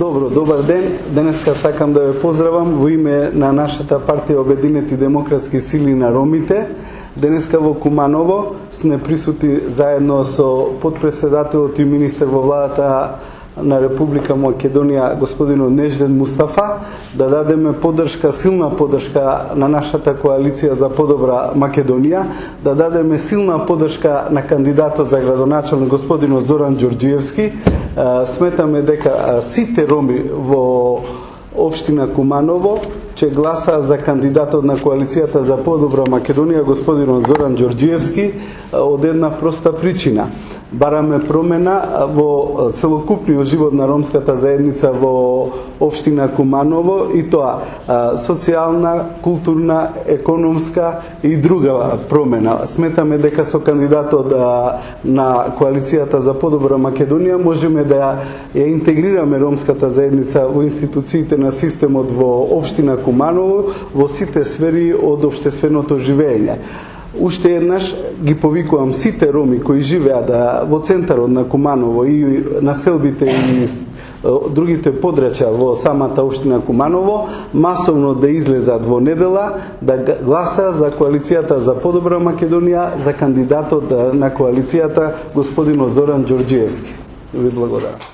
Добро, добар ден. Денеска сакам да ве поздравам во име на нашата партија Обединети демократски сили на ромите. Денеска во Куманово сме присутни заедно со потпредседателот и министер во владата на Република Македонија господинот Неждет Мустафа, да дадеме поддршка, силна поддршка на нашата коалиција за подобра Македонија, да дадеме силна поддршка на кандидатот за градоначалник господинот Зоран Ѓорѓиевски. Сметаме дека сите роми во општина Куманово ќе гласаат за кандидатот на коалицијата за подобра Македонија господинот Зоран Ѓорѓиевски од една проста причина. Бараме промена во целокупниот живот на ромската заедница во општина Куманово, и тоа социјална, културна, економска и друга промена. Сметаме дека со кандидатот на коалицијата за подобра Македонија можеме да ја интегрираме ромската заедница во институциите на системот во општина Куманово во сите сфери од општественото живење. Уште еднаш ги повикувам сите роми кои живеат во центарот на Куманово и населбите и другите подрачја во самата општина Куманово масовно да излезат во недела да гласаат за коалицијата за подобра Македонија, за кандидатот на коалицијата господинот Зоран Ѓорѓиевски. Ви благодарам.